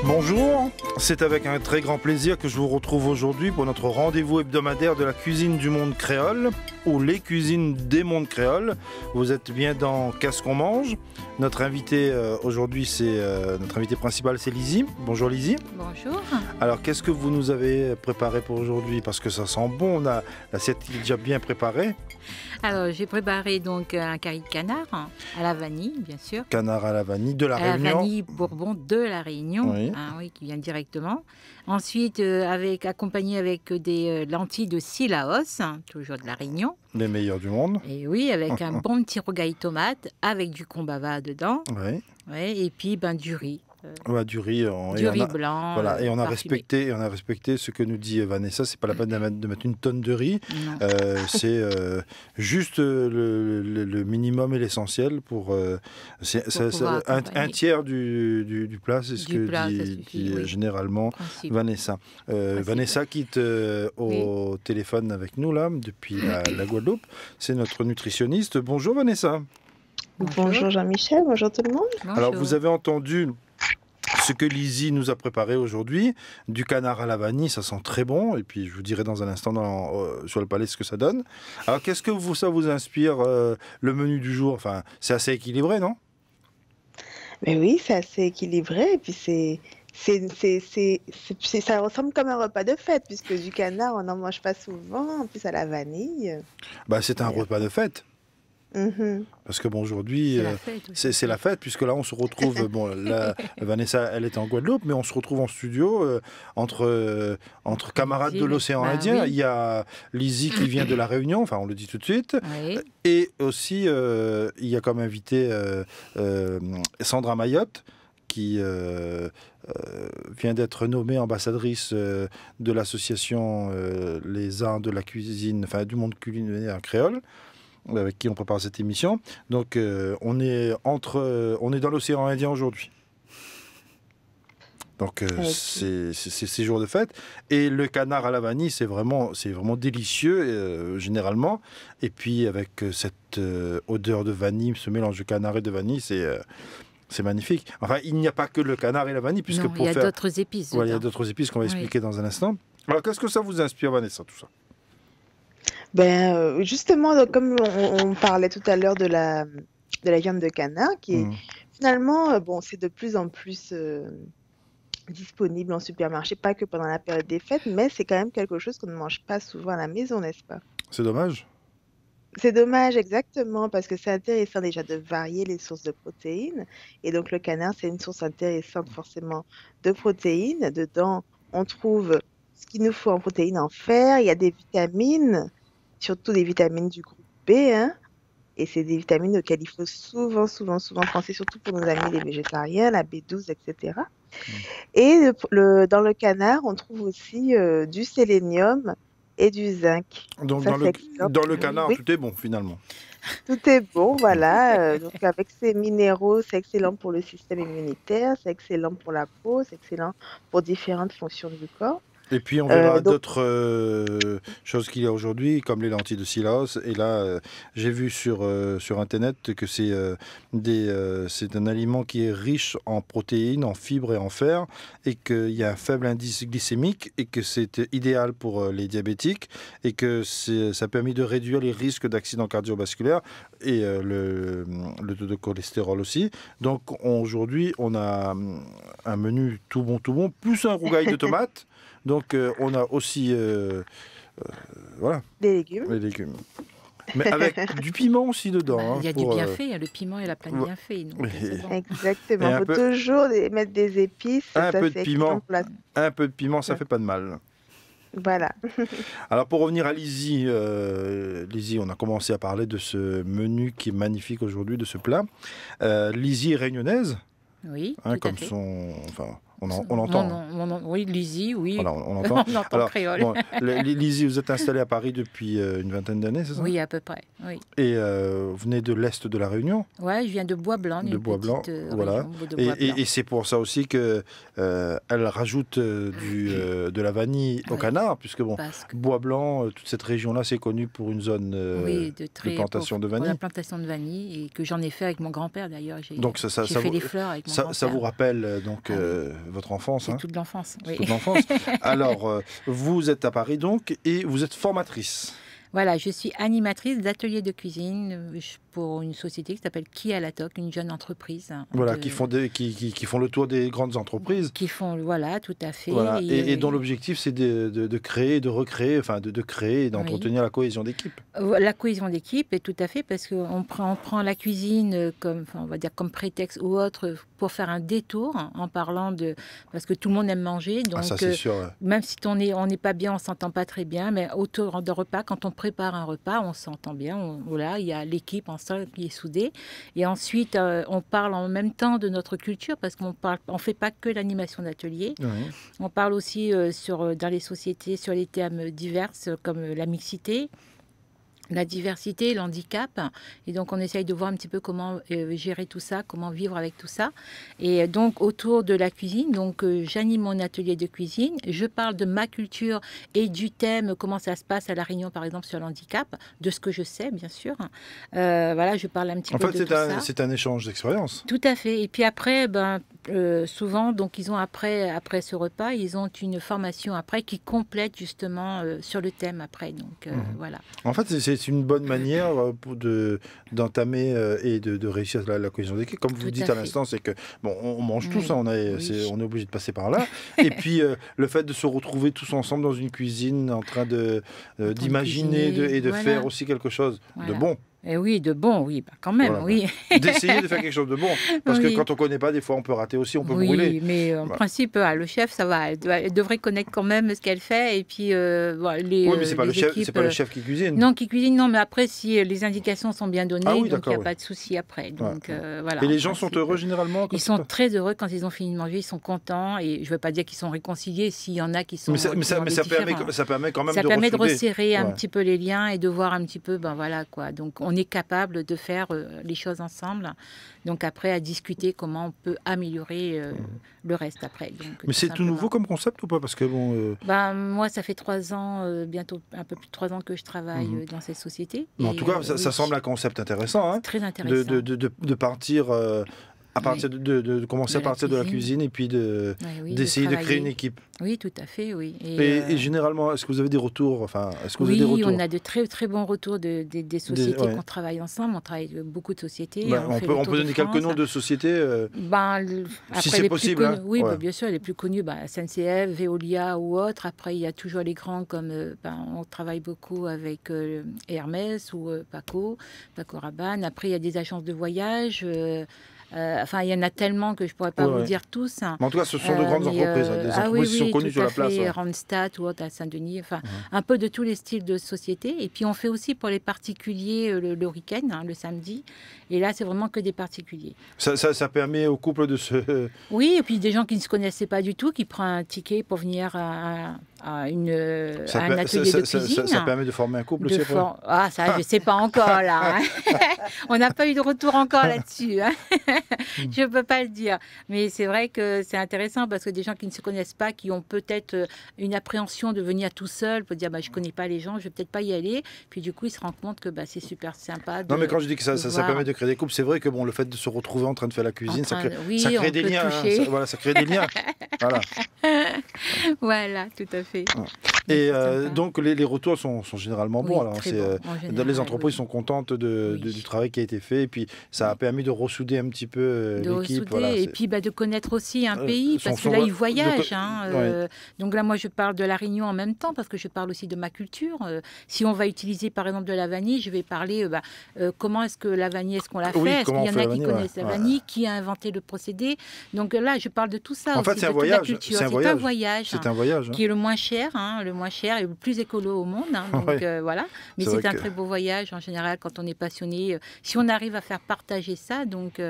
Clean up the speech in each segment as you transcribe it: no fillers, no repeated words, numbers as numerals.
Bonjour, c'est avec un très grand plaisir que je vous retrouve aujourd'hui pour notre rendez-vous hebdomadaire de la cuisine du monde créole, ou les cuisines des mondes créoles. Vous êtes bien dans Qu'est-ce qu'on mange? Notre invité aujourd'hui, notre invité principal, c'est Lizzie. Bonjour Lizzie. Bonjour. Alors, qu'est-ce que vous nous avez préparé pour aujourd'hui? Parce que ça sent bon, on a l'assiette qui est déjà bien préparée. Alors, j'ai préparé donc un curry de canard à la vanille, bien sûr. Canard à la vanille de la À la Réunion. vanille Bourbon de la Réunion, Oui. oui, qui vient directement. Ensuite, accompagné avec des lentilles de Sillaos, toujours de la Réunion. Les meilleurs du monde. Et oui, avec un bon petit rogaille tomate, avec du combava dedans. Oui. Ouais, et puis du riz. Ouais, du riz. Du riz blanc. Voilà, et on a parfumé. respecté ce que nous dit Vanessa. C'est pas la peine de mettre une tonne de riz. Non. C'est juste le minimum et l'essentiel pour. pouvoir Un accompagner. tiers du plat, c'est ce Du que plat, ça dit suffit, oui. généralement Principe. Vanessa. Vanessa quitte au téléphone avec nous là depuis la Guadeloupe. C'est notre nutritionniste. Bonjour Vanessa. Bonjour Jean-Michel, bonjour tout le monde. Alors Bonjour. vous avez entendu ce que Lizzie nous a préparé aujourd'hui, du canard à la vanille, ça sent très bon, et puis je vous dirai dans un instant sur le palais ce que ça donne. Alors qu'est-ce que ça vous inspire, le menu du jour? Enfin, c'est assez équilibré, non? Mais oui, c'est assez équilibré, et puis ça ressemble comme un repas de fête, puisque du canard, on n'en mange pas souvent, en plus à la vanille. Bah, c'est un repas de fête. Mhm. Parce que bon, aujourd'hui, C'est la fête aussi. c'est la fête, puisque là, on se retrouve. Bon, là, Vanessa, elle est en Guadeloupe, mais on se retrouve en studio entre camarades de Lizzie, l'océan bah Indien. oui. Il y a Lizzie qui vient de la Réunion, enfin, on le dit tout de suite. Oui. Et aussi, il y a comme invité Sandra Mayotte, qui vient d'être nommée ambassadrice de l'association Les Arts de la Cuisine, enfin du monde culinaire créole, avec qui on prépare cette émission. Donc on est dans l'océan Indien aujourd'hui. Donc c'est jour de fête. Et le canard à la vanille, c'est vraiment délicieux généralement. Et puis avec cette odeur de vanille, ce mélange de canard et de vanille, c'est magnifique. Enfin, il n'y a pas que le canard et la vanille, puisque Non, pour il y a faire... d'autres épices. Ouais, il y a dedans. d'autres épices qu'on va Oui. expliquer dans un instant. Alors, qu'est-ce que ça vous inspire, Vanessa, tout ça? Justement, donc, comme on parlait tout à l'heure de la viande de canard, qui est finalement, bon, c'est de plus en plus disponible en supermarché, pas que pendant la période des fêtes, mais c'est quand même quelque chose qu'on ne mange pas souvent à la maison, n'est-ce pas? C'est dommage. C'est dommage, exactement, parce que c'est intéressant déjà de varier les sources de protéines. Et donc, le canard, c'est une source intéressante forcément de protéines. Dedans, on trouve ce qu'il nous faut en protéines, en fer. Il y a des vitamines, surtout des vitamines du groupe B, hein. Et c'est des vitamines auxquelles il faut souvent penser, surtout pour nos amis les végétariens, la B12, etc. Et dans le canard, on trouve aussi du sélénium et du zinc. Donc, Ça, dans c'est excellent. le canard, Oui. tout est bon, finalement. Tout est bon, voilà. Donc avec ces minéraux, c'est excellent pour le système immunitaire, c'est excellent pour la peau, c'est excellent pour différentes fonctions du corps. Et puis, on verra donc- d'autres choses qu'il y a aujourd'hui, comme les lentilles de Sillaos. Et là, j'ai vu sur Internet que c'est un aliment qui est riche en protéines, en fibres et en fer, et qu'il y a un faible indice glycémique, et que c'est idéal pour les diabétiques, et que ça a permis de réduire les risques d'accidents cardiovasculaires et le taux de cholestérol aussi. Donc, aujourd'hui, on a un menu tout bon, plus un rougail de tomates. Donc, on a aussi voilà, Des légumes. les légumes. Mais avec du piment aussi dedans. hein, Il y a pour, du bien fait, le piment et la panne bien fait. Donc, Oui. c'est bon. Exactement. Et Il un faut peu- toujours mettre des épices. un ça, peu de c'est piment. excellent pour la- Un peu de piment, ça fait pas de mal. Voilà. Alors, pour revenir à Lizzie, Lizzie, on a commencé à parler de ce menu qui est magnifique aujourd'hui, de ce plat. Lizzie est réunionnaise, Oui, hein, tout à comme fait. son... Enfin, on entend. hein. Oui, Lizzie, oui. Voilà, on entend. On entend Alors, créole. bon, Lizzie, vous êtes installée à Paris depuis une vingtaine d'années, c'est ça? Oui, à peu près. Oui. Et vous venez de l'Est de la Réunion, Ouais, je viens de Bois-Blanc, de d'une Bois-Blanc, petite voilà. région de Et, Bois-Blanc. et c'est pour ça aussi que elle rajoute de la vanille au Oui. canard, puisque bon, Parce que, Bois-Blanc, toute cette région-là, c'est connu pour une zone oui, de très plantation de pour la vanille. plantation de vanille, et que j'en ai fait avec mon grand-père d'ailleurs. Donc ça J'ai fait vous, les fleurs avec mon ça grand-père. vous rappelle donc votre enfance. C'est toute l'enfance, oui. Toute l'enfance. Alors, vous êtes à Paris donc, et vous êtes formatrice. Voilà, je suis animatrice d'ateliers de cuisine pour une société qui s'appelle Qui à la Toc, une jeune entreprise. Voilà, qui font le tour des grandes entreprises. Qui font, voilà, tout à fait. Voilà, et dont l'objectif, c'est de créer, de recréer, enfin de créer et d'entretenir la cohésion d'équipe. La cohésion d'équipe, est tout à fait, parce qu'on prend la cuisine comme, on va dire, comme prétexte ou autre pour faire un détour en parlant de... Parce que tout le monde aime manger, donc ça, c'est sûr, ouais. même si on n'est pas bien, on s'entend pas très bien, mais autour d'un repas, quand on prépare un repas, on s'entend bien. Voilà, il y a l'équipe ensemble qui est soudée. Et ensuite, on parle en même temps de notre culture, parce on fait pas que l'animation d'atelier. Oui. On parle aussi dans les sociétés sur les thèmes divers, comme la mixité, la diversité, l'handicap. Et donc, on essaye de voir un petit peu comment gérer tout ça, comment vivre avec tout ça. Et donc, autour de la cuisine, donc j'anime mon atelier de cuisine. Je parle de ma culture et du thème, comment ça se passe à La Réunion, par exemple, sur l'handicap, de ce que je sais, bien sûr. Voilà, je parle un petit peu de tout ça. C'est un échange d'expérience. Tout à fait. Et puis après, souvent, donc, ils ont après ce repas, ils ont une formation après qui complète justement sur le thème après. Donc, voilà. En fait, c'est une bonne manière d'entamer et de réussir la cohésion d'équipe. Comme vous dites à l'instant, c'est que on mange tous, on est obligé de passer par là. Et puis le fait de se retrouver tous ensemble dans une cuisine, en train d'imaginer et de faire aussi quelque chose de bon. Et oui, de bon, oui, quand même, voilà, oui. D'essayer de faire quelque chose de bon. Parce que quand on ne connaît pas, des fois, on peut rater aussi, on peut brûler. Oui, mais en principe, le chef, ça va. Elle devrait connaître quand même ce qu'elle fait. Et puis, oui, mais c'est pas le chef qui cuisine. Non, qui cuisine, non, mais après, si les indications sont bien données, donc il n'y a pas de souci après. Donc, voilà. Et les gens sont heureux généralement Ils sont très heureux quand ils ont fini de manger, ils sont contents. Et je ne veux pas dire qu'ils sont réconciliés, s'il y en a qui sont. Mais ça permet quand même de resserrer un petit peu les liens et de voir un petit peu, voilà quoi. Donc, on est capable de faire les choses ensemble. Donc après, à discuter comment on peut améliorer le reste après. Donc, mais c'est tout nouveau comme concept ou pas? Parce que moi, ça fait 3 ans, bientôt un peu plus de 3 ans que je travaille dans cette société. En tout cas, ça semble un concept intéressant. Hein, très intéressant. De partir... à partir de commencer à partir de la cuisine et puis d'essayer de créer une équipe. Oui, tout à fait, oui. Et généralement, est-ce que vous avez des retours? Oui, on a de très, très bons retours des sociétés qu'on travaille ensemble. On travaille avec beaucoup de sociétés. On peut donner quelques noms de sociétés si c'est possible. Oui, bien sûr, les plus connus, SNCF, Veolia ou autres. Après, il y a toujours les grands comme on travaille beaucoup avec Hermès ou Paco Rabanne. Après, il y a des agences de voyage. Il y en a tellement que je ne pourrais pas vous dire tous. Mais en tout cas, ce sont de grandes entreprises, des entreprises qui sont connues sur la place. Randstad ou autre à Saint-Denis, un peu de tous les styles de société. Et puis, on fait aussi pour les particuliers le week-end, le samedi. Et là, c'est vraiment que des particuliers. Ça permet aux couples de se... Oui, et puis des gens qui ne se connaissaient pas du tout, qui prennent un ticket pour venir à un atelier de cuisine. Ça permet de former un couple aussi ça, je ne sais pas encore, là. On n'a pas eu de retour encore là-dessus. Je ne peux pas le dire. Mais c'est vrai que c'est intéressant parce que des gens qui ne se connaissent pas, qui ont peut-être une appréhension de venir tout seul, pour dire je ne connais pas les gens, je ne vais peut-être pas y aller. Puis du coup, ils se rendent compte que c'est super sympa. Non, mais quand je dis que ça permet de créer des couples, c'est vrai que le fait de se retrouver en train de faire la cuisine, ça crée des liens. Ça crée des liens. Voilà. Voilà, tout à fait. Et donc les retours sont généralement bons. Alors, les entreprises sont contentes du travail qui a été fait et puis ça a permis de ressouder un petit peu l'équipe. Et puis de connaître aussi un pays parce que là ils voyagent. Donc là moi je parle de la Réunion en même temps parce que je parle aussi de ma culture. Si on va utiliser par exemple de la vanille, je vais parler comment est-ce que la vanille, est-ce qu'on la fait? Est-ce qu'il y en a qui connaissent la vanille? Qui a inventé le procédé? Donc là je parle de tout ça. En fait c'est un voyage. C'est un voyage. C'est un voyage. Qui est le moins cher, le moins cher et le plus écolo au monde. Donc voilà. Mais c'est un très beau voyage en général quand on est passionné. Si on arrive à faire partager ça, donc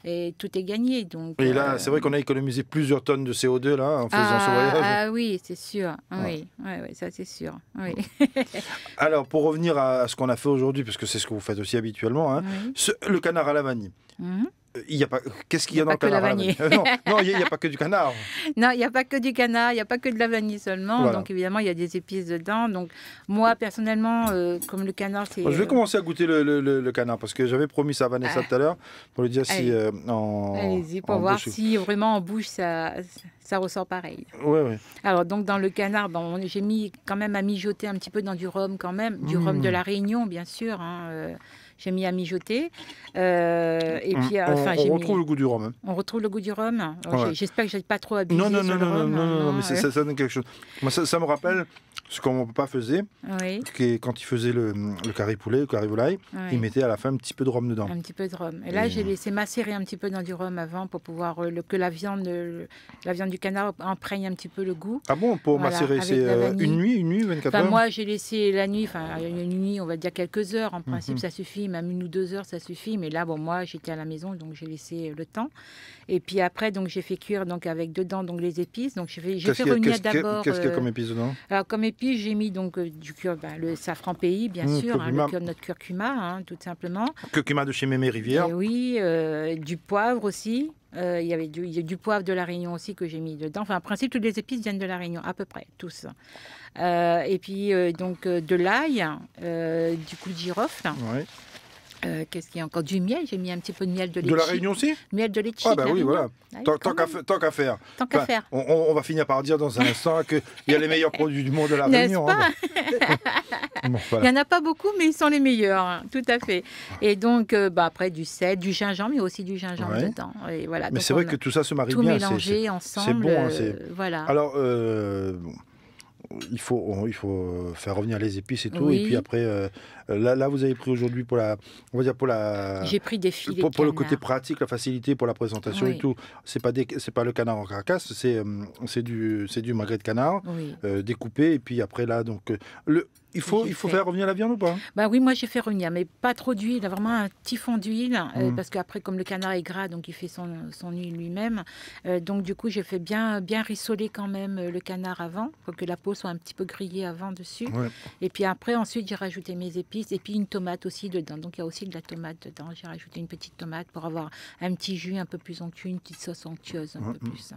et tout est gagné. Donc, et là, c'est vrai qu'on a économisé plusieurs tonnes de CO2 là en faisant ce voyage. Ah oui, c'est sûr. Oui, ça c'est sûr. Oui. Alors pour revenir à ce qu'on a fait aujourd'hui, parce que c'est ce que vous faites aussi habituellement, le canard à la vanille. Il y a pas... Qu'est-ce qu'il Il y n'y a a dans pas le que la canard à la vanille. vanille? Non, non, il n'y a pas que du canard. Non, il n'y a pas que du canard, il n'y a pas que de la vanille seulement. Voilà. Donc évidemment, il y a des épices dedans. Donc moi, personnellement, comme le canard, c'est... Bon, je vais commencer à goûter le canard parce que j'avais promis ça à Vanessa tout à l'heure pour lui dire si Allez. en, Allez-y, pour en voir bouche. si vraiment en bouche, ça ressort pareil. Ouais, ouais. Alors donc dans le canard, bon, j'ai mis quand même à mijoter un petit peu dans du rhum quand même, du rhum de la Réunion bien sûr, hein, j'ai mis à mijoter. Et puis enfin On j'ai retrouve mis... le goût du rhum. Hein. On retrouve le goût du rhum. Ouais. J'espère que je n'ai pas trop abusé Non, non, sur non, le non, rhum. non, non, non, mais ouais. ça donne quelque chose. Moi, ça me rappelle ce que mon papa faisait, Oui, quand il faisait le curry poulet, le curry volaille, oui. il mettait à la fin un petit peu de rhum dedans. Un petit peu de rhum. Et là, Et- j'ai laissé macérer un petit peu dans du rhum avant pour pouvoir que la viande du canard imprègne un petit peu le goût. Ah bon, pour Voilà, macérer, avec c'est la vanille. une nuit, 24 Enfin, heures? moi, j'ai laissé la nuit, enfin, une nuit, on va dire quelques heures. En principe, Mhm. ça suffit, même 1 ou 2 heures, ça suffit. Mais là, bon, moi, j'étais à la maison, donc j'ai laissé le temps. Et puis après, donc, j'ai fait cuire donc, avec dedans donc, les épices. Donc, j'ai fait revenir d'abord. Qu'est-ce qu'il y a comme épice dedans? Alors, comme épices, j'ai mis donc, le safran pays, bien sûr, curcuma. notre curcuma, hein, tout simplement. Curcuma de chez Mémé Rivière. Et oui, du poivre aussi. Il y a du poivre de la Réunion aussi que j'ai mis dedans. Enfin, en principe, toutes les épices viennent de la Réunion, à peu près, tous. Et puis, donc, de l'ail, du clou de girofle. Ouais. Qu'est-ce qu'il y a encore? Du miel, j'ai mis un petit peu de miel de De la litchi. Réunion aussi? Miel de litchi. Ah de bah la oui, Réunion. voilà. Ah oui, Tant quand même. tant qu'à faire. Tant qu'à Enfin, faire. on va finir par dire dans un instant qu'il y a les meilleurs produits du monde de la N'est-ce Réunion. pas? Bon. Bon, Il voilà. n'y en a pas beaucoup, mais ils sont les meilleurs, hein, tout à fait. Et donc, après, du sel, du gingembre, il y a aussi du gingembre Ouais. dedans. Et voilà, Mais donc c'est vrai on que tout ça se marie tout bien. mélangé ensemble. bon, hein, Voilà. Alors, il faut faire revenir les épices et tout. Oui. Et puis après, là, vous avez pris aujourd'hui on va dire pour la... J'ai pris des filets de Pour le côté canard. pratique, la facilité pour la présentation Oui. et tout, c'est pas le canard en carcasse, c'est du magret de canard Oui. découpé et puis après là donc il faut J'ai fait. faire revenir la viande ou pas? Bah oui, moi j'ai fait revenir, mais pas trop d'huile, vraiment un petit fond d'huile, parce qu'après comme le canard est gras, donc il fait son huile lui-même. Donc du coup j'ai fait bien rissoler quand même le canard avant, pour que la peau soit un petit peu grillée avant dessus. Ouais. Et puis après ensuite j'ai rajouté mes épices et puis une tomate aussi dedans. Donc il y a aussi de la tomate dedans. J'ai rajouté une petite tomate pour avoir un petit jus un peu plus onctueux, une petite sauce onctueuse un peu plus.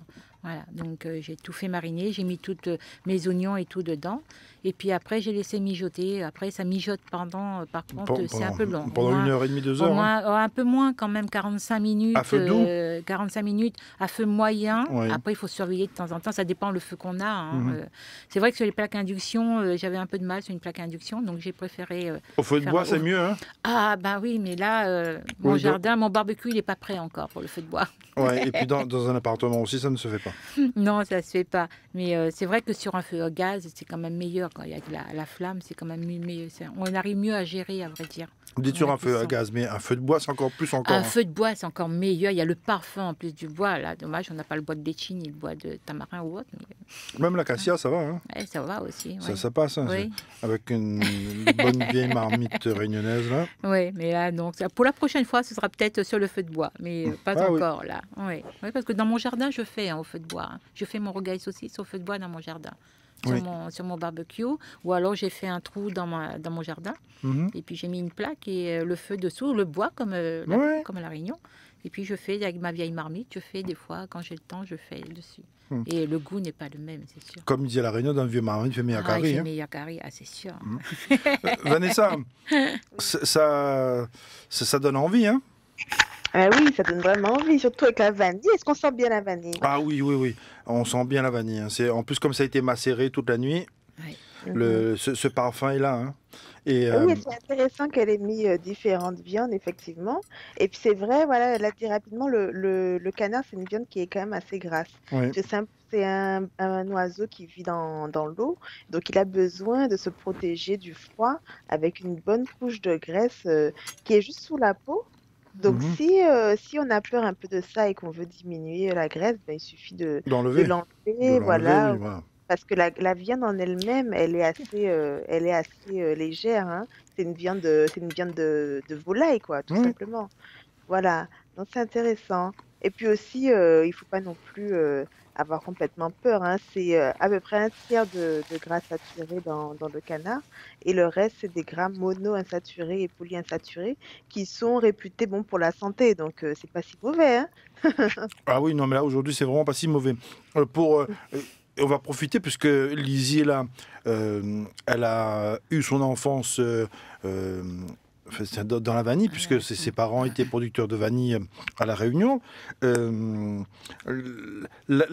Voilà, donc j'ai tout fait mariner, j'ai mis toutes mes oignons et tout dedans. Et puis après, j'ai laissé mijoter. Après, ça mijote pendant, par contre, c'est un peu long. Pendant Au moins- 1h30, 2 au heures. Hein. moins, un peu moins quand même, 45 minutes. À feu doux 45 minutes à feu moyen. Oui. Après, il faut surveiller de temps en temps. Ça dépend le feu qu'on a. Hein. Mhm. C'est vrai que sur les plaques induction, j'avais un peu de mal sur une plaque induction. Donc, j'ai préféré... Au feu de faire bois, au- c'est mieux. Hein. Ah, bah oui, mais là, mon Oui, jardin, mon barbecue, il n'est pas prêt encore pour le feu de bois. Ouais, et puis dans un appartement aussi, ça ne se fait pas. Non, ça se fait pas. Mais c'est vrai que sur un feu à gaz, c'est quand même meilleur. Quand il y a de la flamme, c'est quand même mieux. On arrive mieux à gérer, à vrai dire. Vous dites sur Ouais, un feu à puissant. gaz, mais un feu de bois, c'est encore plus encore. Un hein. feu de bois, c'est encore meilleur. Il y a le parfum en plus du bois. Là, dommage, on n'a pas le bois de litchi ni le bois de tamarin ou autre. Mais Même l'acacia, ça va. Hein. ouais, ça va aussi. Ouais. Ça passe. Hein, Oui. avec une bonne vieille marmite réunionnaise là. Oui, mais là, donc, pour la prochaine fois, ce sera peut-être sur le feu de bois, mais pas Ah oui. encore là. Oui. Oui, parce que dans mon jardin, je fais au feu de bois. Hein. Je fais mon rogaille saucisse au feu de bois dans mon jardin, Oui. sur mon barbecue. Ou alors, j'ai fait un trou dans mon jardin, Mhm. et puis j'ai mis une plaque et le feu dessous, le bois Ouais. comme à La Réunion. Et puis, je fais avec ma vieille marmite, je fais des fois, quand j'ai le temps, je fais dessus. Mhm. Et le goût n'est pas le même, c'est sûr. Comme disait la Réunion, dans le vieux marmite, fait meilleur Ah, il carré. fait Hein. meilleur carré, ah, c'est sûr. Vanessa, ça donne envie, hein? Ah oui, ça donne vraiment envie, surtout avec la vanille. Est-ce qu'on sent bien la vanille? Ah oui, oui, oui. On sent bien la vanille. Hein. En plus, comme ça a été macéré toute la nuit, ce parfum est là. Hein. Et, Oui, c'est intéressant qu'elle ait mis différentes viandes, effectivement. Et puis c'est vrai, voilà, elle a dit rapidement, le canard, c'est une viande qui est quand même assez grasse. oui. C'est un oiseau qui vit dans l'eau, donc il a besoin de se protéger du froid avec une bonne couche de graisse qui est juste sous la peau. Donc Mhm. si on a peur un peu de ça et qu'on veut diminuer la graisse, ben, il suffit de D'enlever. l'enlever, De voilà. l'enlever, oui, voilà. Parce que la viande en elle-même, elle est assez légère, hein. C'est une viande de volaille, quoi, tout Oui. simplement. Voilà, donc c'est intéressant. Et puis aussi, il faut pas non plus avoir complètement peur, hein. C'est à peu près un tiers de gras saturés dans le canard et le reste, c'est des gras monoinsaturés et polyinsaturés qui sont réputés bons pour la santé. Donc, c'est pas si mauvais, hein. Ah oui, non, mais là, aujourd'hui, c'est vraiment pas si mauvais. On va profiter, puisque Lizzie est là. Elle a eu son enfance enfin, c'est dans la vanille, puisque ses parents étaient producteurs de vanille à La Réunion. La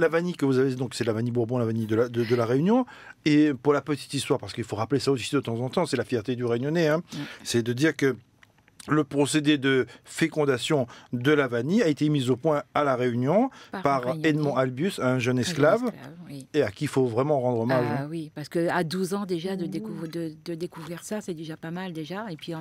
vanille que vous avez, donc c'est la vanille Bourbon, la vanille de la Réunion. Et pour la petite histoire, parce qu'il faut rappeler ça aussi de temps en temps, c'est la fierté du Réunionnais, hein, c'est de dire que le procédé de fécondation de la vanille a été mis au point à La Réunion par Edmond Albius, un jeune esclave, oui. Et à qui il faut vraiment rendre hommage. Ah, hein. Oui, parce qu'à 12 ans déjà, de découvrir ça, c'est déjà pas mal déjà. Et puis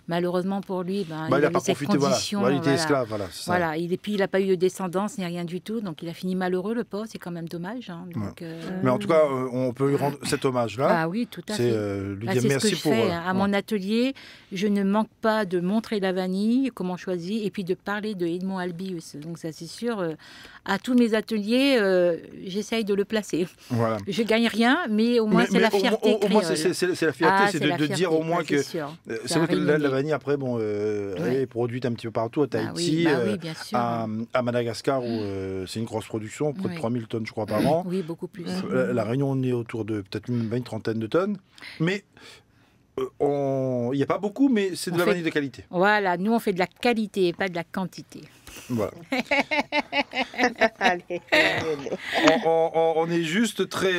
malheureusement pour lui, il n'a pas profité, voilà. Il était esclave. Voilà, et puis il n'a pas eu de descendance ni rien du tout, donc il a fini malheureux, le pauvre, c'est quand même dommage. Hein, donc, mais en tout cas, on peut lui rendre cet hommage-là. Ah oui, tout à fait. Lui dire merci pour... À mon atelier, je ne manque pas de montrer la vanille, comment choisir, et puis de parler de Edmond Albius. Donc ça, c'est sûr, à tous mes ateliers, j'essaye de le placer. Voilà. Je gagne rien, mais au moins c'est la fierté. Au moins, c'est la fierté, c'est de dire au moins que... C'est vrai que la vanille, après, elle est produite un petit peu partout, à Tahiti, à Madagascar, où c'est une grosse production, près de 3000 tonnes, je crois, par an. Oui, beaucoup plus. La Réunion, on est autour de peut-être une trentaine de tonnes. Mais... il n'y a pas beaucoup, mais c'est de la vanille de qualité. Voilà, nous on fait de la qualité et pas de la quantité. Voilà. On est juste très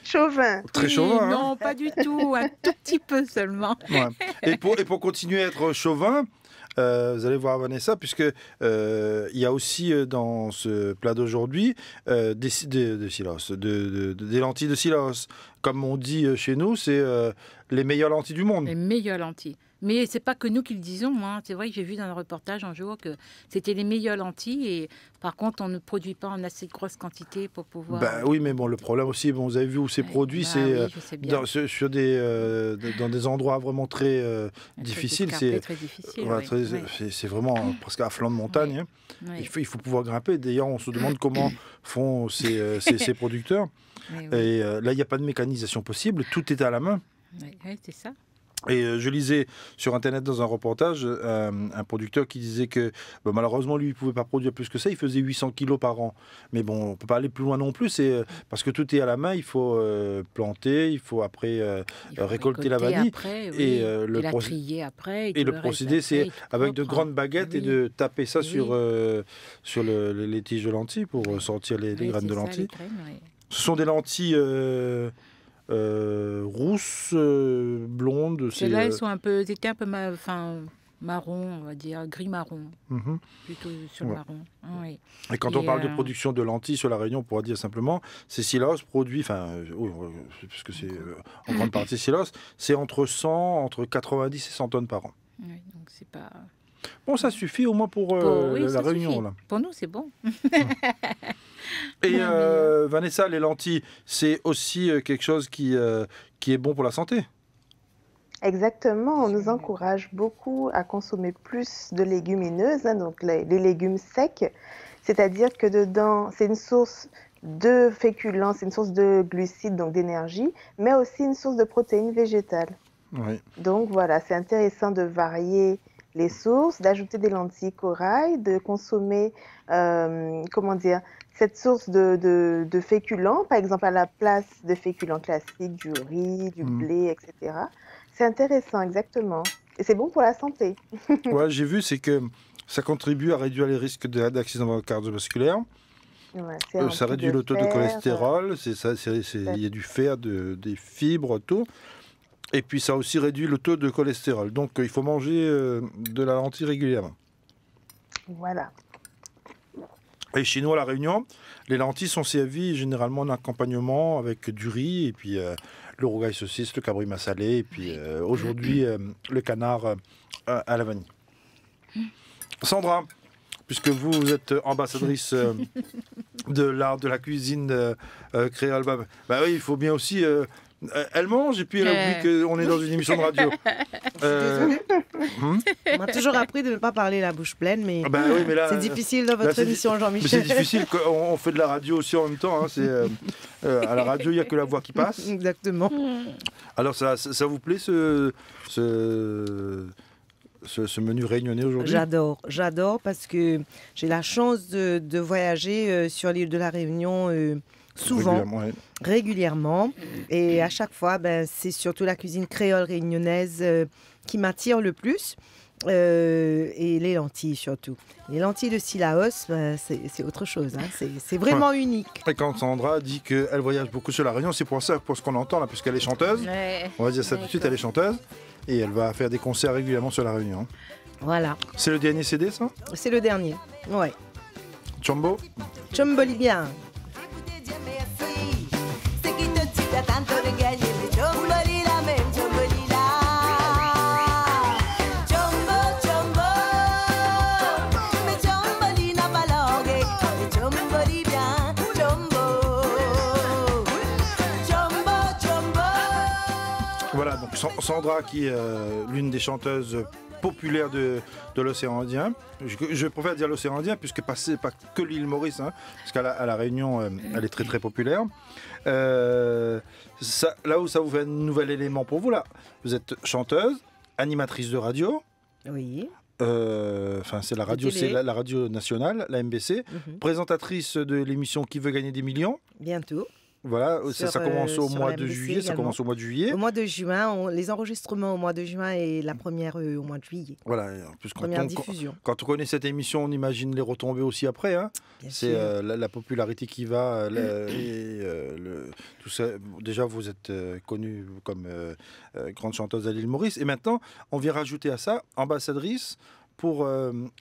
chauvin. Très chauvin. Non, pas du tout, un tout petit peu seulement. Ouais. Et pour continuer à être chauvin, vous allez voir Vanessa, puisque il y a aussi dans ce plat d'aujourd'hui des lentilles de Silos. Comme on dit chez nous, c'est les meilleures lentilles du monde. Les meilleures lentilles. Mais c'est pas que nous qui le disons. Hein. C'est vrai que j'ai vu dans un reportage un jour que c'était les meilleures lentilles. Et par contre, on ne produit pas en assez grosse quantité pour pouvoir... Oui, mais bon, le problème aussi, vous avez vu où c'est produit, c'est dans des endroits vraiment très difficiles. C'est vraiment presque à flanc de montagne. Oui. Hein. Oui. Il faut pouvoir grimper. D'ailleurs, on se demande comment font ces producteurs. Oui. Et là, il n'y a pas de mécanisation possible. Tout est à la main. Oui, c'est ça. Et je lisais sur Internet dans un reportage un producteur qui disait que malheureusement, lui, il ne pouvait pas produire plus que ça. Il faisait 800 kilos par an. Mais bon, on ne peut pas aller plus loin non plus. Parce que tout est à la main. Il faut planter, il faut après récolter la vanille. Après, oui. Et la trier après. Et le procédé, c'est avec de grandes baguettes et de taper ça sur les tiges de lentilles pour sortir les graines de lentilles. Ce sont des lentilles... rousses, blondes. Celles-là, elles étaient un peu marron, on va dire, gris-marron. Plutôt sur le marron. Oui. Et quand on parle de production de lentilles sur la Réunion, on pourra dire simplement, c'est Silos produit, puisque c'est en grande partie Silos, c'est entre 90 et 100 tonnes par an. Oui, donc c'est pas... Bon, ça suffit au moins pour la Réunion. Là. Pour nous, c'est bon. Et Vanessa, les lentilles, c'est aussi quelque chose qui est bon pour la santé. Exactement, on nous encourage beaucoup à consommer plus de légumineuses, hein, donc les légumes secs, c'est-à-dire que dedans, c'est une source de féculents, c'est une source de glucides, donc d'énergie, mais aussi une source de protéines végétales. Oui. Donc voilà, c'est intéressant de varier les sources, d'ajouter des lentilles corail, de consommer, cette source de féculents, par exemple à la place de féculents classiques, du riz, du blé, etc. C'est intéressant, exactement. Et c'est bon pour la santé. Ouais, j'ai vu, c'est que ça contribue à réduire les risques d'accidents cardiovasculaires. Ouais, ça réduit le taux de cholestérol, il y a du fer, des fibres, tout. Et puis ça aussi réduit le taux de cholestérol. Donc il faut manger de la lentille régulièrement. Voilà. Et chez nous à La Réunion, les lentilles sont servies généralement en accompagnement avec du riz et puis le rougail saucisse, le cabri massalé et puis aujourd'hui le canard à la vanille. Sandra, puisque vous êtes ambassadrice de l'art de la cuisine créole, oui, il faut bien aussi Elle mange et puis elle a oublié qu'on est dans une émission de radio. On m'a toujours appris de ne pas parler la bouche pleine, mais, oui, mais là, c'est difficile dans votre émission, Jean-Michel. C'est difficile, on fait de la radio aussi en même temps. Hein, à la radio, il n'y a que la voix qui passe. Exactement. Alors, ça vous plaît ce menu réunionnais aujourd'hui? J'adore parce que j'ai la chance de voyager sur l'île de la Réunion souvent, régulièrement. Et à chaque fois, c'est surtout la cuisine créole réunionnaise qui m'attire le plus. Et les lentilles surtout. Les lentilles de Sillaos, c'est autre chose. Hein. C'est vraiment unique. Et quand Sandra dit qu'elle voyage beaucoup sur la Réunion, c'est pour ça, pour ce qu'on entend là, puisqu'elle est chanteuse. On va dire ça tout de suite, elle est chanteuse. Et elle va faire des concerts régulièrement sur la Réunion. Voilà. C'est le dernier CD, ça? C'est le dernier, ouais. Chombo? Chombo Libyen. Voilà, donc Sandra qui est l'une des chanteuses populaires de l'océan Indien. Je préfère dire l'océan Indien puisque c'est pas que l'île Maurice, hein, parce qu'à la Réunion, elle est très très populaire. Là où ça vous fait un nouvel élément pour vous, là, vous êtes chanteuse, animatrice de radio. Oui. C'est la radio, la radio nationale, la MBC, présentatrice de l'émission Qui veut gagner des millions. Bientôt. Voilà, ça commence au mois de juillet, également. Ça commence au mois de juillet. Au mois de juin, les enregistrements au mois de juin et la première au mois de juillet. Voilà, en plus première diffusion. Quand on connaît cette émission, on imagine les retombées aussi après. Hein. C'est la popularité qui va, tout ça. Déjà, vous êtes connue comme grande chanteuse à l'île Maurice. Et maintenant, on vient rajouter à ça, ambassadrice pour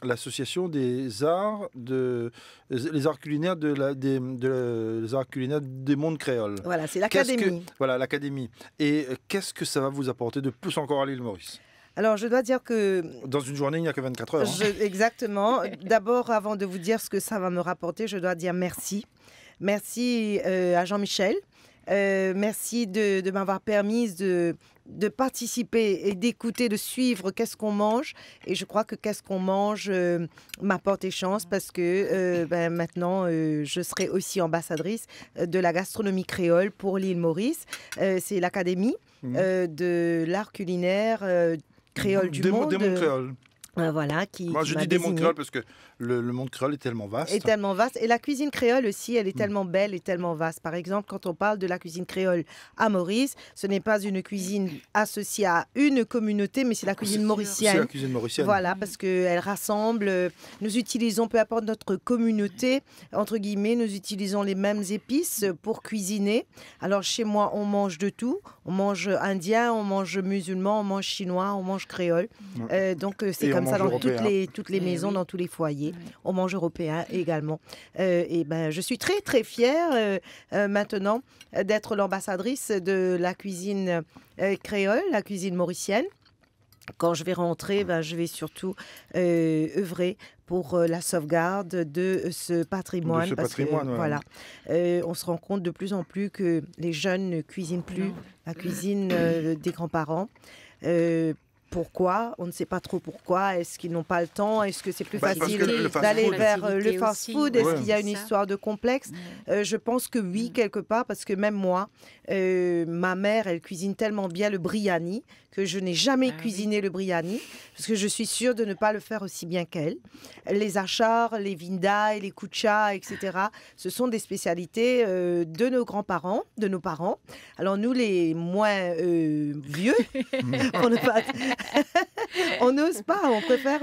l'association des arts les arts culinaires les arts culinaires des mondes créoles. Voilà, c'est l'académie. Voilà, l'académie. Et qu'est-ce que ça va vous apporter de plus encore à l'île Maurice? Alors, je dois dire que... Dans une journée, il n'y a que 24 heures. Hein. Exactement. D'abord, avant de vous dire ce que ça va me rapporter, je dois dire merci. Merci à Jean-Michel. Merci de m'avoir permis de participer et d'écouter, de suivre qu'est-ce qu'on mange. Et je crois que qu'est-ce qu'on mange m'apporte des chances parce que maintenant, je serai aussi ambassadrice de la gastronomie créole pour l'île Maurice. C'est l'Académie de l'art culinaire créole du monde. Des mondes créoles. Voilà, moi, je dis des mondes créoles parce que le monde créole est tellement vaste. Et la cuisine créole aussi, elle est tellement belle et tellement vaste. Par exemple, quand on parle de la cuisine créole à Maurice, ce n'est pas une cuisine associée à une communauté, mais c'est la cuisine mauricienne. C'est la cuisine mauricienne. Voilà, parce qu'elle rassemble. Nous utilisons, peu importe notre communauté, entre guillemets, nous utilisons les mêmes épices pour cuisiner. Alors, chez moi, on mange de tout. On mange indien, on mange musulman, on mange chinois, on mange créole. Donc, c'est comme ça dans toutes les maisons, dans tous les foyers. On mange européen également. Je suis très, très fière maintenant d'être l'ambassadrice de la cuisine créole, la cuisine mauricienne. Quand je vais rentrer, je vais surtout œuvrer pour la sauvegarde de ce patrimoine. Voilà, on se rend compte de plus en plus que les jeunes ne cuisinent plus la cuisine des grands-parents. Pourquoi? On ne sait pas trop pourquoi. Est-ce qu'ils n'ont pas le temps? Est-ce que c'est plus facile d'aller vers le fast-food? Est-ce qu'il y a une histoire de complexe? Je pense que oui, quelque part, parce que même moi, ma mère, elle cuisine tellement bien le biryani que je n'ai jamais cuisiné le biryani, parce que je suis sûre de ne pas le faire aussi bien qu'elle. Les achars, les vindaï, les kucha, etc., ce sont des spécialités de nos grands-parents, de nos parents. Alors nous, les moins vieux, on n'ose pas, on préfère...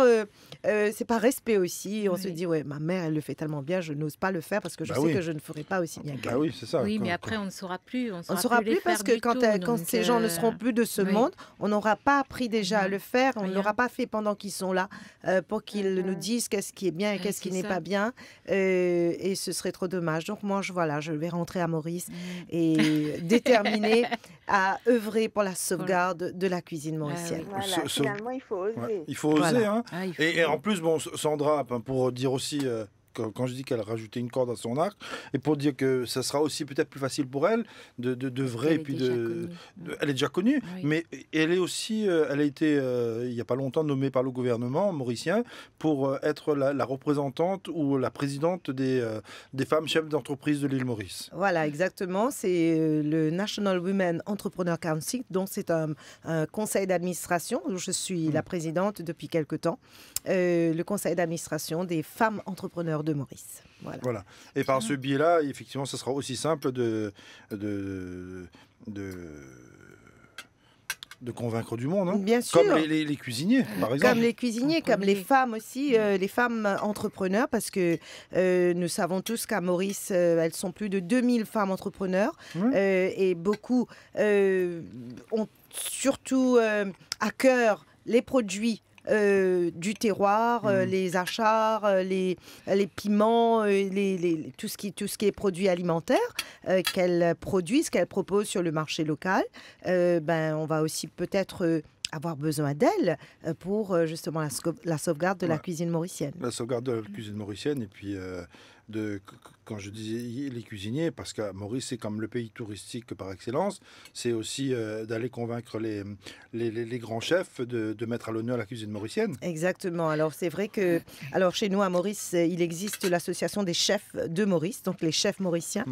c'est par respect aussi. On se dit, ma mère, elle le fait tellement bien, je n'ose pas le faire parce que je sais que je ne ferai pas aussi bien qu'elle. Oui, c'est ça. Oui, mais après, on ne saura plus. On ne saura plus parce que quand ces gens ne seront plus de ce monde, on n'aura pas appris déjà à le faire. On ne l'aura pas fait pendant qu'ils sont là pour qu'ils nous disent qu'est-ce qui est bien et qu'est-ce qui n'est pas bien. Et ce serait trop dommage. Donc moi, je vais rentrer à Maurice et déterminée à œuvrer pour la sauvegarde de la cuisine mauricienne. Voilà, finalement, il faut oser. Il faut oser. Hein. Et en plus, Sandra, pour dire aussi quand je dis qu'elle a rajouté une corde à son arc, et pour dire que ça sera aussi peut-être plus facile pour elle de vrai, et puis elle est déjà connue, Oui. mais elle est aussi, elle a été il n'y a pas longtemps nommée par le gouvernement mauricien pour être la représentante ou la présidente des femmes chefs d'entreprise de l'île Maurice. Voilà, exactement. C'est le National Women Entrepreneur Council, donc c'est un conseil d'administration où je suis la présidente depuis quelque temps, le conseil d'administration des femmes entrepreneurs de Maurice. Voilà. Et par ce biais-là, effectivement, ce sera aussi simple de convaincre du monde, hein. Bien sûr. Comme les cuisiniers, par exemple. Comme les cuisiniers, comme les femmes aussi, les femmes entrepreneurs, parce que nous savons tous qu'à Maurice, elles sont plus de 2000 femmes entrepreneurs, et beaucoup ont surtout à cœur les produits du terroir, les achats, les piments, tout ce qui est produit alimentaire qu'elles produisent, qu'elles proposent sur le marché local. On va aussi peut-être avoir besoin d'elles pour justement la sauvegarde de la cuisine mauricienne. La sauvegarde de la cuisine mauricienne, et puis quand je disais les cuisiniers, parce qu'à Maurice, c'est comme le pays touristique par excellence, c'est aussi d'aller convaincre les grands chefs de mettre à l'honneur la cuisine mauricienne. Exactement. Alors, c'est vrai que chez nous, à Maurice, il existe l'association des chefs de Maurice, donc les chefs mauriciens.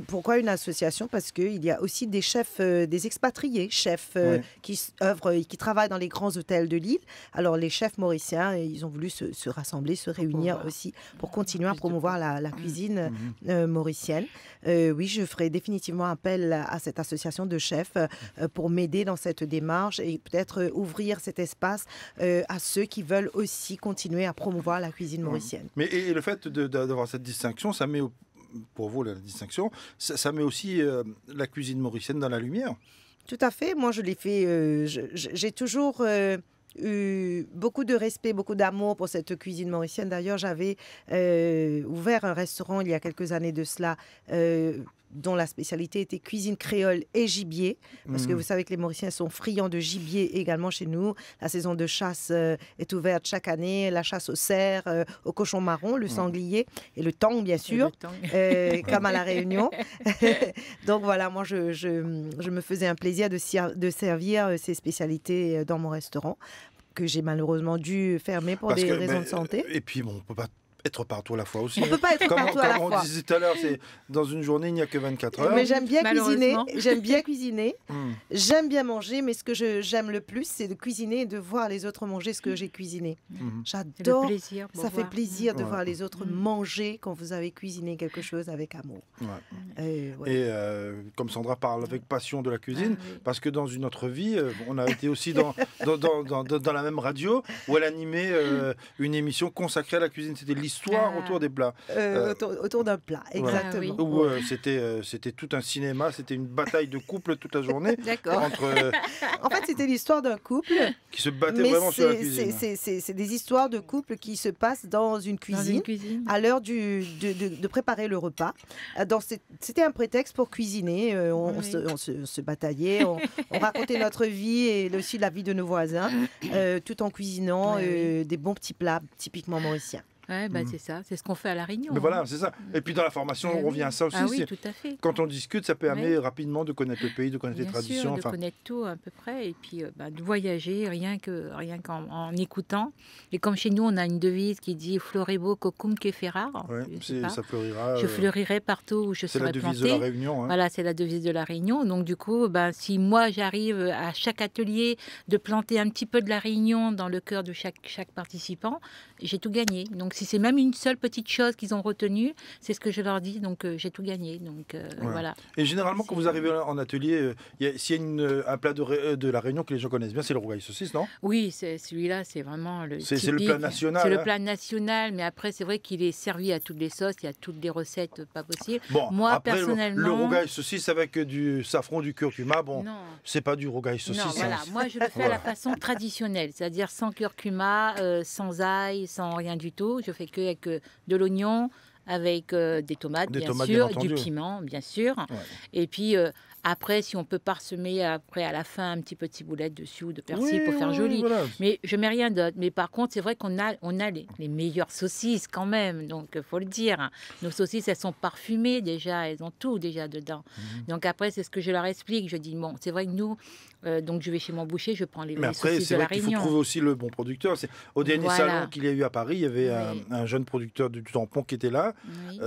Pourquoi une association? Parce qu'il y a aussi des chefs, des expatriés, chefs qui œuvrent et qui travaillent dans les grands hôtels de l'île. Alors, les chefs mauriciens, ils ont voulu se rassembler, se réunir aussi pour continuer à promouvoir la cuisine mauricienne. Oui, je ferai définitivement appel à cette association de chefs pour m'aider dans cette démarche et peut-être ouvrir cet espace à ceux qui veulent aussi continuer à promouvoir la cuisine mauricienne. Mais et le fait d'avoir cette distinction, ça met, pour vous, la distinction, ça met aussi la cuisine mauricienne dans la lumière. Tout à fait. Moi, je l'ai fait. J'ai toujours eu beaucoup de respect, beaucoup d'amour pour cette cuisine mauricienne. D'ailleurs, j'avais ouvert un restaurant il y a quelques années de cela, dont la spécialité était cuisine créole et gibier, parce que vous savez que les Mauriciens sont friands de gibier également chez nous. La saison de chasse est ouverte chaque année, la chasse au cerf, au cochon marron, le sanglier et le thon, bien sûr, comme à La Réunion. Donc voilà, moi, je me faisais un plaisir de servir ces spécialités dans mon restaurant, que j'ai malheureusement dû fermer pour des raisons de santé. Et puis, bon, on ne peut pas être partout à la fois aussi. On ne peut pas être partout à la fois. Comme on disait tout à l'heure, dans une journée, il n'y a que 24 heures. Mais j'aime bien cuisiner. J'aime bien cuisiner. J'aime bien manger, mais ce que j'aime le plus, c'est de cuisiner et de voir les autres manger ce que j'ai cuisiné. J'adore. Ça fait plaisir de voir les autres manger quand vous avez cuisiné quelque chose avec amour. Et comme Sandra parle avec passion de la cuisine, parce que dans une autre vie, on a été aussi dans la même radio où elle animait une émission consacrée à la cuisine. C'était l'histoire autour des plats. Autour d'un plat, exactement. Où c'était tout un cinéma, c'était une bataille de couple toute la journée. D'accord. En fait, c'était l'histoire d'un couple qui se battait vraiment sur la cuisine. C'est des histoires de couple qui se passent dans une cuisine. À l'heure de préparer le repas. C'était un prétexte pour cuisiner. On se bataillait, on racontait notre vie et aussi la vie de nos voisins, tout en cuisinant des bons petits plats typiquement mauriciens. Ouais, c'est ça, c'est ce qu'on fait à La Réunion. Mais voilà, c'est ça. Et puis dans la formation, on revient à ça aussi. Ah oui, tout à fait. Quand on discute, ça permet rapidement de connaître le pays, de connaître les traditions. De connaître tout à peu près, et puis de voyager rien qu'en écoutant. Et comme chez nous, on a une devise qui dit « Florebo cocum que ferrar ». Ça fleurira. Je fleurirai partout où je serai plantée. C'est la devise de La Réunion. Hein. Voilà, c'est la devise de La Réunion. Donc du coup, si moi j'arrive à chaque atelier de planter un petit peu de La Réunion dans le cœur de chaque participant, j'ai tout gagné. Donc si c'est même une seule petite chose qu'ils ont retenue, c'est ce que je leur dis, donc j'ai tout gagné. Donc voilà. Et généralement, quand vous arrivez en atelier, s'il y a un plat de La Réunion que les gens connaissent bien, c'est le rougail saucisse, non? Oui, celui-là, c'est vraiment le c'est le plat national. C'est le plat national, mais après, c'est vrai qu'il est servi à toutes les sauces, il y a toutes les recettes pas possibles. Bon, moi, après, personnellement... Le rougail saucisse avec du safran, du curcuma, c'est pas du rougail saucisse. Non, voilà. Moi, je le fais à la façon traditionnelle, c'est-à-dire sans curcuma, sans ail, sans rien du tout. Je fais que avec de l'oignon, avec des tomates, Des bien tomates, sûr, bien du entendu. piment, bien sûr. Ouais. Et puis après, si on peut parsemer après à la fin un petit peu de ciboulette dessus ou de persil Oui, pour faire oui, joli. voilà. Mais je mets rien d'autre. Mais par contre, c'est vrai qu'on a les meilleures saucisses quand même. Donc, il faut le dire. Nos saucisses, elles sont parfumées déjà. Elles ont tout déjà dedans. Donc après, c'est ce que je leur explique. Je dis, bon, c'est vrai que nous, donc je vais chez mon boucher, je prends les Mais après, saucisses c'est de la vrai qu'il faut Réunion. trouver aussi le bon producteur. Au dernier Voilà. salon qu'il y a eu à Paris, il y avait Oui. un jeune producteur du tampon qui était là. Oui.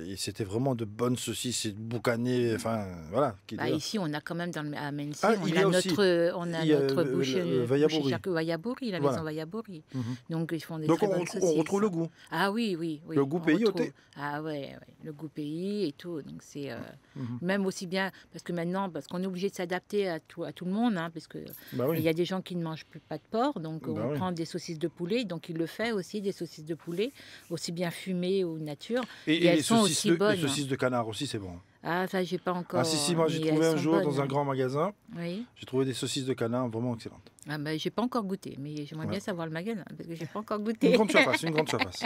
Et c'était vraiment de bonnes saucisses et de boucanées. Enfin, voilà. Qui Bah, étaient là. ici, on a quand même à Mency, Ah, on il y a a aussi. Il y a, notre boucher, Vayabouri. Vayabouri, la Voilà. maison Vayabouri. Mhm. Donc, ils font des Donc très on bonnes retrouve, saucisses. on retrouve le goût. Ah oui, oui, oui. Le goût on pays au retrouve. thé. Ah ouais, le goût pays et tout. Donc c'est Mhm. même aussi bien parce que maintenant, parce qu'on est obligé de s'adapter à tout le monde, hein, parce que Bah il oui. y a des gens qui ne mangent plus pas de porc, donc Bah on oui. prend des saucisses de poulet, donc il le fait aussi des saucisses de poulet, aussi bien fumées ou nature. Et elles les sont saucisses, aussi les bonnes. saucisses de canard aussi, c'est bon. Ah ça j'ai pas encore. Ah si, moi j'ai mais trouvé elles un sont jour dans bonnes. un grand magasin, Oui. j'ai trouvé des saucisses de canard vraiment excellentes. Ah bah, j'ai pas encore goûté, mais j'aimerais Ouais. bien savoir le magasin parce que j'ai pas encore Une goûté. grande surface, une grande surface.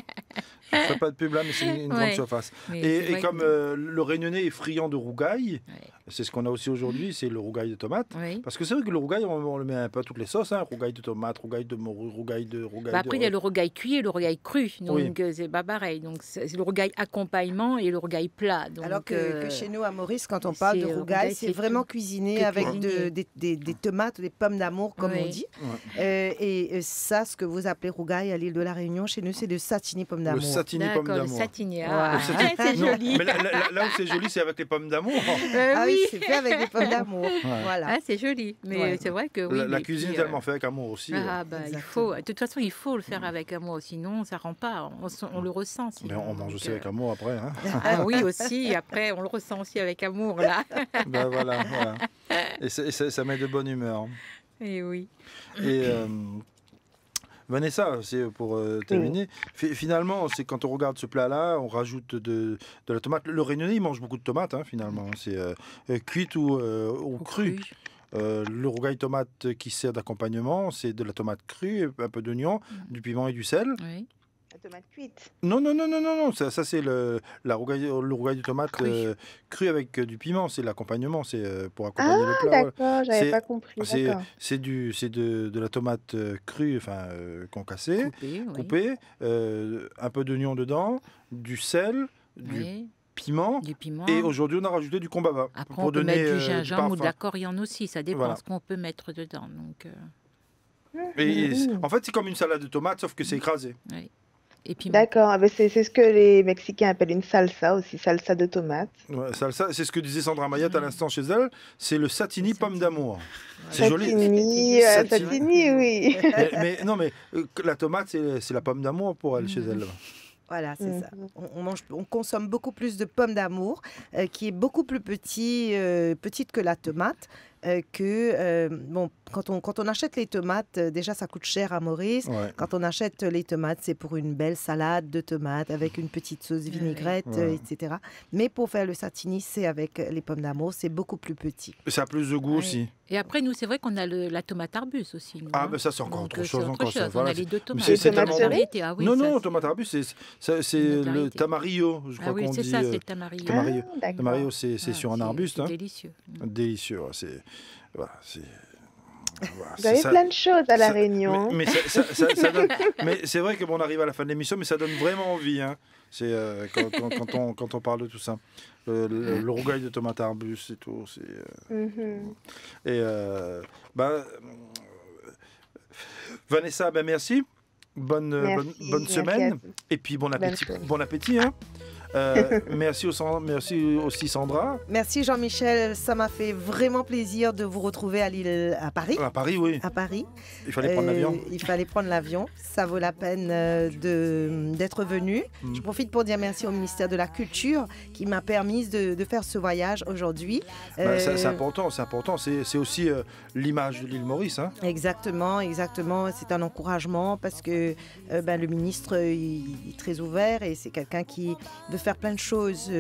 Je ne ferai pas de pub là, mais c'est une grande Ouais. surface. Mais c'est Et vrai comme que- le Réunionnais est friand de rougail, Ouais. c'est ce qu'on a aussi aujourd'hui, c'est le rougail de tomate. Oui. Parce que c'est vrai que le rougail, on le met un peu à toutes les sauces, hein. Rougail de tomate, rougail de morue, rougail de... Bah après, il y a le rogail cuit et le rogail cru, donc Oui. c'est pas pareil. Donc c'est le rogail accompagnement et le rogail plat. Donc, Alors que chez nous, à Maurice, quand on parle de c'est, rougail, rougail, c'est c'est vraiment tout. cuisiné Que avec cuisiné. des tomates, des pommes d'amour, comme on Oui. dit. Ouais. Et ça, ce que vous appelez rougail à l'île de la Réunion, chez nous, c'est de satini pomme Le d'amour. satini pomme D'accord, le d'amour. satinier. Ouais. Ah, Le satini- c'est Non, joli. mais là où c'est joli, c'est avec les pommes d'amour. Ah oui, Oui. c'est fait avec des pommes d'amour. Voilà. Ah, c'est joli. Mais Ouais. c'est vrai que oui. La mais cuisine puis, est tellement faite avec amour aussi. Ah bah il Exactement. faut. De toute façon, il faut le faire avec amour, sinon ça rend pas. On le ressent. Mais Sinon, on mange donc, aussi avec amour après. Hein. Ah oui aussi. Et après, on le ressent aussi avec amour là. Ben voilà, voilà. Et ça met de bonne humeur. Et oui. Et Vanessa, c'est pour terminer. Finalement, c'est quand on regarde ce plat-là, on rajoute de la tomate. Le Réunionnais, il mange beaucoup de tomates, hein, finalement. C'est cuite ou crue. Le rougail tomate qui sert d'accompagnement, c'est de la tomate crue, un peu d'oignon, du piment et du sel. Oui. La tomate cuite. Non, ça c'est le rougail de tomate Cru. cru avec du piment, c'est l'accompagnement, c'est pour accompagner le Ah, plat. ouais. d'accord, j'avais C'est- pas compris. C'est D'accord. de la tomate crue, enfin concassée, Coupé. Oui. coupée, un peu d'oignon dedans, du sel, du Oui. piment, Du piment. et aujourd'hui on a rajouté du combava Après, pour on peut donner mettre du gingembre ou de parfum. la coriandre aussi. Ça dépend Voilà. ce qu'on peut mettre dedans. Donc, En fait, c'est comme une salade de tomates, sauf que c'est écrasé. et piment. D'accord, ah ben c'est ce que les Mexicains appellent une salsa aussi, salsa de tomate. Ouais, salsa, c'est ce que disait Sandra Mayotte à l'instant chez elle, c'est le satini Le pomme satini. d'amour. C'est joli. Satini, Satini. satini, oui. Mais la tomate, c'est la pomme d'amour pour elle, chez elle. Voilà, c'est ça. Mhm. On consomme beaucoup plus de pommes d'amour, qui est beaucoup plus petite que la tomate. Bon, quand on achète les tomates, déjà ça coûte cher à Maurice. Ouais. Quand on achète les tomates, c'est pour une belle salade de tomates avec une petite sauce vinaigrette, Ouais. etc. Mais pour faire le satini, c'est avec les pommes d'amour, c'est beaucoup plus petit. Ça a plus de goût Ouais. aussi. Et après, nous, c'est vrai qu'on a la tomate arbus aussi. nous, Ah, hein. ben ça, c'est encore Donc, autre c'est chose. Encore ça. On Voilà, a les deux tomates. c'est tellement La bon. variété, ah oui, non, ça, non, c'est- tomate arbus, c'est une autre le variété. tamarillo, je crois Ah oui, qu'on c'est dit. ça, c'est le tamarillo. tamarillo. Ah, d'accord. Tamarillo, c'est Ah, sur un arbuste. Hein. Délicieux. Délicieux. Ouais, voilà, voilà, Vous avez ça- plein de choses à La ça- Réunion. Mais ça donne- mais c'est vrai que bon, on arrive à la fin de l'émission, mais ça donne vraiment envie. Hein. C'est quand on parle de tout ça. Le rougail de tomate arbus et tout. Mhm. Et Vanessa, ben merci. Bonne Merci, bonne merci semaine. à tous. Et puis bon appétit. semaine. Bon appétit. Hein. Merci aussi Sandra. Merci Jean-Michel, ça m'a fait vraiment plaisir de vous retrouver à Paris. À Paris, oui. À Paris. Il fallait prendre l'avion. Il fallait prendre l'avion. Ça vaut la peine d'être venu. Mm. Je profite pour dire merci au ministère de la Culture qui m'a permis de faire ce voyage aujourd'hui. C'est important, c'est important. C'est aussi l'image de l'île Maurice. Hein. Exactement. C'est un encouragement parce que le ministre il est très ouvert et c'est quelqu'un qui veut faire plein de choses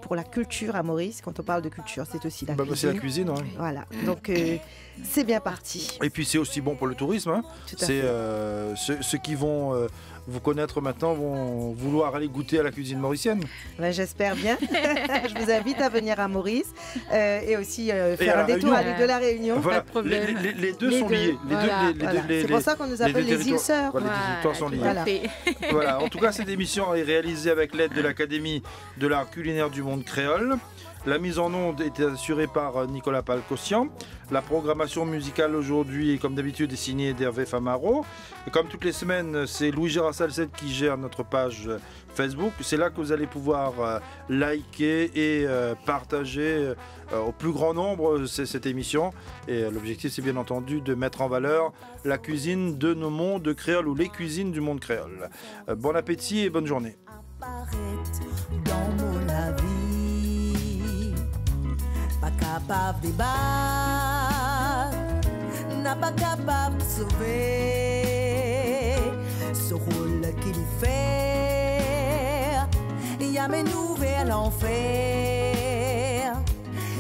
pour la culture à Maurice. Quand on parle de culture, c'est aussi la C'est cuisine. la cuisine. Ouais. Voilà. Donc c'est bien parti. Et puis c'est aussi bon pour le tourisme. Hein. Tout à C'est fait. ceux qui vont vous connaître maintenant vont vouloir aller goûter à la cuisine mauricienne. Ben, j'espère bien. Je vous invite à venir à Maurice et aussi faire à un détour La à l'île de la Réunion. Voilà, Pas de problème. les deux Les sont deux, liés. voilà. C'est pour ça qu'on nous appelle les îles sœurs. Voilà, les territoires sont liés. Voilà. Voilà. En tout cas, cette émission est réalisée avec l'aide de l'Académie de l'art culinaire du monde créole. La mise en onde était assurée par Nicolas Palcossian. La programmation musicale aujourd'hui, comme d'habitude, est signée d'Hervé Famaro. Et comme toutes les semaines, c'est Louis-Gérard Salcette qui gère notre page Facebook. C'est là que vous allez pouvoir liker et partager au plus grand nombre cette émission. Et l'objectif, c'est bien entendu de mettre en valeur la cuisine de nos mondes créoles ou les cuisines du monde créole. Bon appétit et bonne journée. Pas capable de battre, n'a pas capable de sauver ce rôle qu'il fait. Il y a mes nouvelles enfer.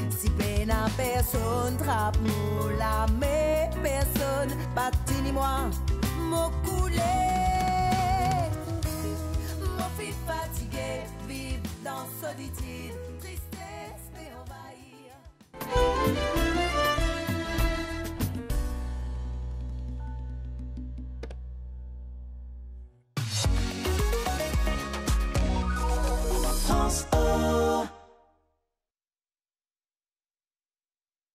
Si peine à personne, trappe nous la mais personne, bâti ni moi, mon coulé. Mon fils fatigué, vive dans solitude, tristesse et envahir.